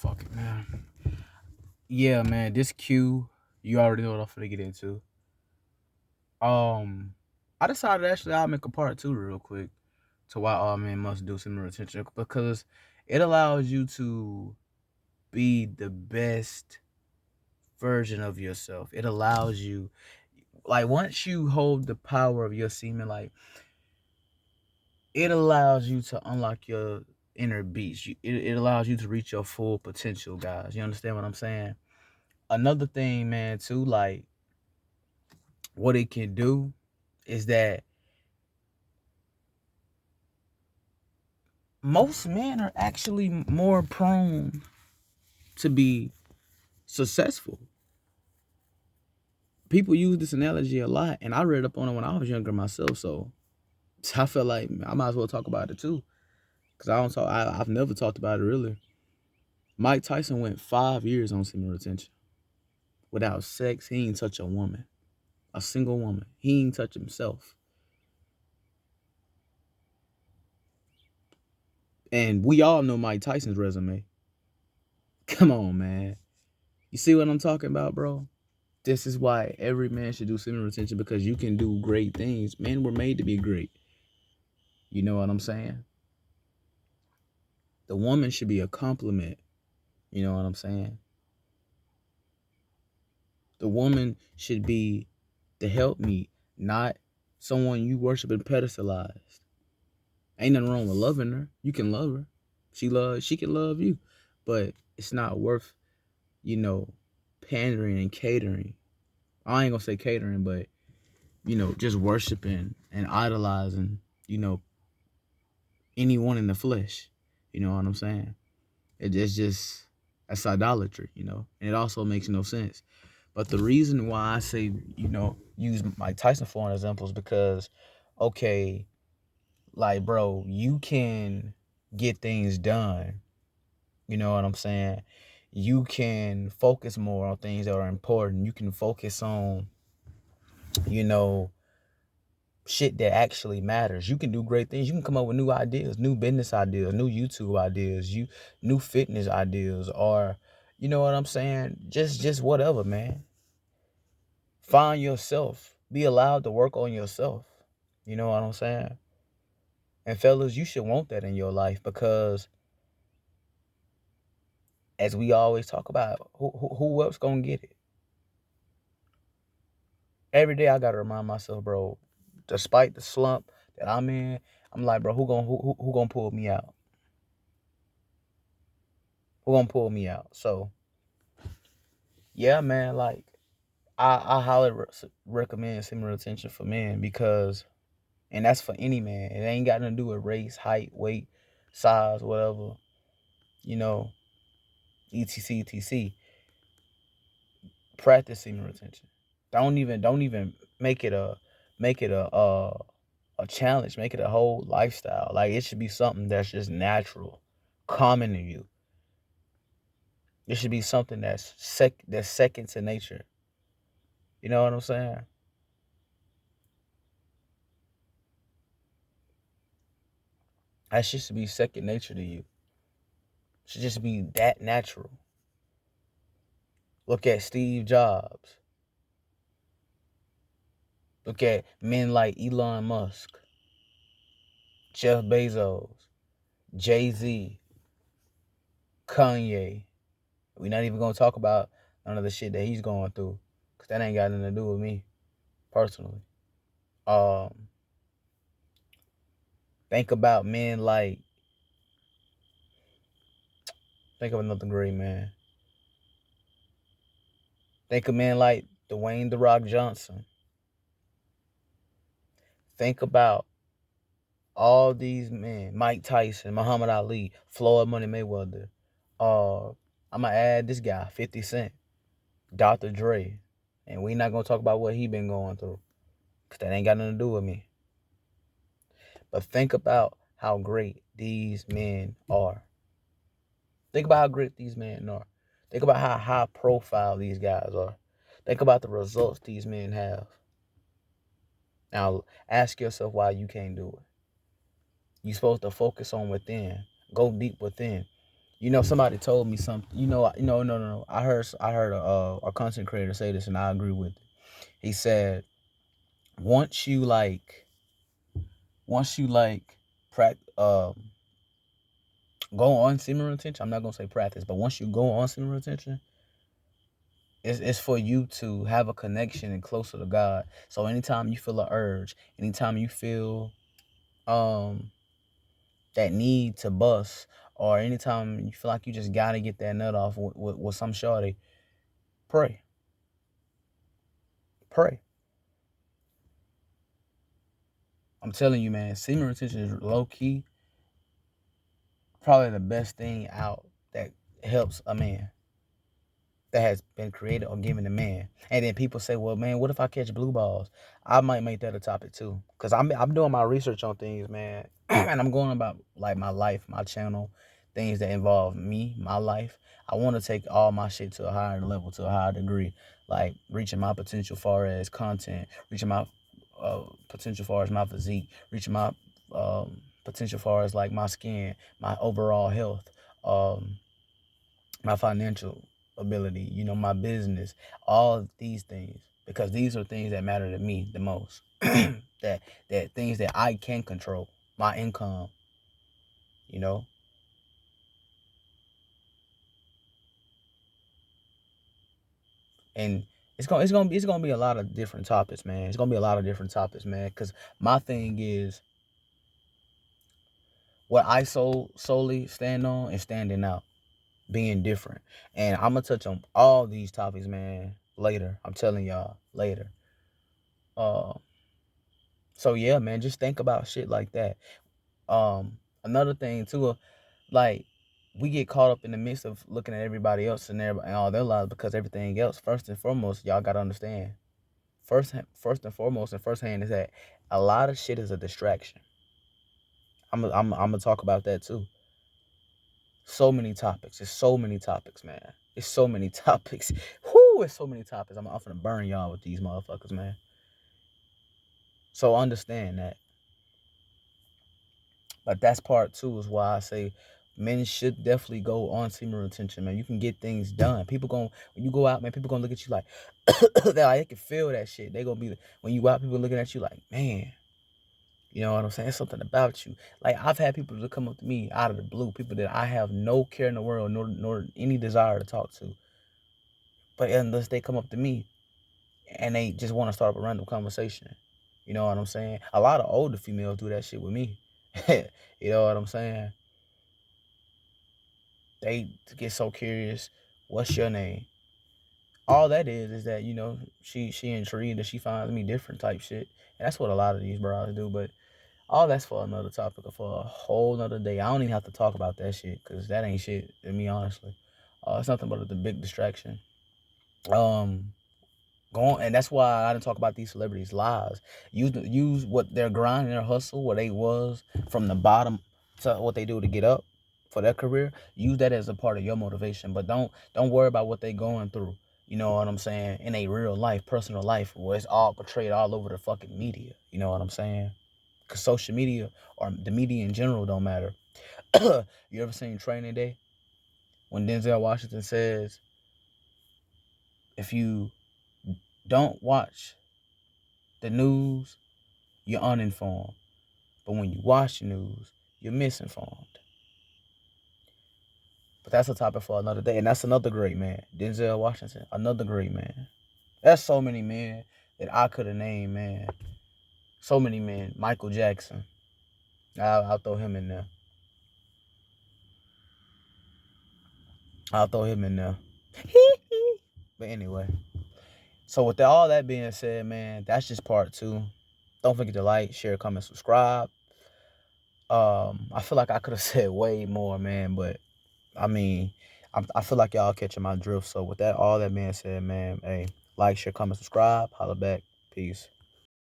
Fuck it, man. Yeah, man. This Q, you already know what I'm finna get into. Um, I decided actually I'll make a part two real quick to why all men must do similar retention because it allows you to be the best version of yourself. It allows you, like, once you hold the power of your semen, like, it allows you to unlock your inner beast. It allows you to reach your full potential, guys. You understand what I'm saying? Another thing, man, too, like, what it can do is that most men are actually more prone to be successful. People use this analogy a lot, and I read up on it when I was younger myself, so I felt like I might as well talk about it too. Because I don't talk, I've never talked about it really. Mike Tyson went 5 years on semen retention. Without sex, he ain't touch a woman. A single woman. He ain't touch himself. And we all know Mike Tyson's resume. Come on, man. You see what I'm talking about, bro? This is why every man should do semen retention because you can do great things. Men were made to be great. You know what I'm saying? The woman should be a compliment. You know what I'm saying? The woman should be the helpmeet, not someone you worship and pedestalize. Ain't nothing wrong with loving her. You can love her. She can love you. But it's not worth, you know, pandering and catering. I ain't gonna say catering, but just worshiping and idolizing, anyone in the flesh. You know what I'm saying? It's just that's idolatry, and it also makes no sense. But the reason why I say, use Mike Tyson for an example is because, okay, like, bro, you can get things done. You know what I'm saying? You can focus more on things that are important. You can focus on, you know, shit that actually matters. You can do great things. You can come up with new ideas, new business ideas, new YouTube ideas, new fitness ideas, or you know what I'm saying? Just whatever, man. Find yourself. Be allowed to work on yourself. You know what I'm saying? And fellas, you should want that in your life because as we always talk about, who else gonna get it? Every day I gotta remind myself, bro, despite the slump that I'm in, I'm like, bro, who gonna pull me out? Who gonna pull me out? So yeah, man, like I highly recommend similar attention for men because, and that's for any man. It ain't got nothing to do with race, height, weight, size, whatever, you know, etc. Practice semen retention. Don't even make it a challenge. Make it a whole lifestyle. Like it should be something that's just natural, common to you. It should be something that's second to nature. You know what I'm saying? That shit should be second nature to you. It should just be that natural. Look at Steve Jobs. Look at men like Elon Musk, Jeff Bezos, Jay-Z, Kanye. We're not even gonna talk about none of the shit that he's going through, cause that ain't got nothing to do with me personally. Um, think about men like, think of another great man. Think of men like Dwayne the Rock Johnson. Think about all these men: Mike Tyson, Muhammad Ali, Floyd Money Mayweather. I'm gonna add this guy, 50 Cent, Dr. Dre, and we not gonna talk about what he been going through, cause that ain't got nothing to do with me. But think about how great these men are. Think about how great these men are. Think about how high profile these guys are. Think about the results these men have. Now ask yourself why you can't do it. You're supposed to focus on within. Go deep within. Somebody told me something. No. I heard a content creator say this, and I agree with it. He said, once you like, once you like, go on semen retention. I'm not gonna say practice, but once you go on semen retention, it's for you to have a connection and closer to God. So anytime you feel an urge, anytime you feel um that need to bust, or anytime you feel like you just gotta get that nut off with some shorty, pray. Pray. I'm telling you, man, semen retention is low key probably the best thing out that helps a man that has been created or given to man. And then people say, well, man, what if I catch blue balls? I might make that a topic too. Because I'm doing my research on things, man. And I'm going about like my life, my channel, things that involve me, my life. I want to take all my shit to a higher level, to a higher degree. Like reaching my potential far as content, reaching my potential far as my physique, reaching my potential far as like my skin, my overall health. My financial ability, my business, all of these things, because these are things that matter to me the most. that things that I can control, my income, you know. And it's gonna be a lot of different topics, man. It's gonna be a lot of different topics, man. Cause my thing is what I solely stand on is standing out, being different. And I'm gonna touch on all these topics, man, later. I'm telling y'all later. Uh So yeah, man, just think about shit like that. Another thing too, like we get caught up in the midst of looking at everybody else and all their lives because everything else. First and foremost, y'all gotta understand. First and foremost, and firsthand is that a lot of shit is a distraction. I'm gonna talk about that too. So many topics. It's so many topics, man. It's so many topics. Whoo! It's so many topics. I'm gonna burn y'all with these motherfuckers, man. So understand that. But that's part two is why I say men should definitely go on semen retention, man. You can get things done. People gonna when you go out, man, people gonna look at you like they can feel that shit. They gonna be when you out, people looking at you like, man, you know what I'm saying? Something about you. Like I've had people that come up to me out of the blue, people that I have no care in the world, nor any desire to talk to. But unless they come up to me and they just want to start up a random conversation. You know what I'm saying? A lot of older females do that shit with me. You know what I'm saying? They get so curious. What's your name? All that is that she intrigued that she finds me different type shit. And that's what a lot of these bras do. But all that's for another topic or for a whole nother day. I don't even have to talk about that shit because that ain't shit to me, honestly. It's nothing but a big distraction. Um, and that's why I didn't talk about these celebrities' lives. Use what their grind and their hustle, what they was from the bottom to what they do to get up for their career. Use that as a part of your motivation, but don't worry about what they going through. You know what I'm saying? In a real life, personal life, where it's all portrayed all over the fucking media. You know what I'm saying? Because social media or the media in general don't matter. You ever seen Training Day when Denzel Washington says, if you don't watch the news, you're uninformed. But when you watch the news, you're misinformed. But that's a topic for another day. And that's another great man. Denzel Washington, another great man. There's so many men that I could have named, man. So many men. Michael Jackson. I'll throw him in there. I'll throw him in there. But anyway. So with all that being said, man, that's just part two. Don't forget to like, share, comment, subscribe. I feel like I could have said way more, man, but I mean, I feel like y'all catching my drift. So with that, all that being said, man, hey, like, share, comment, subscribe, holla back, peace.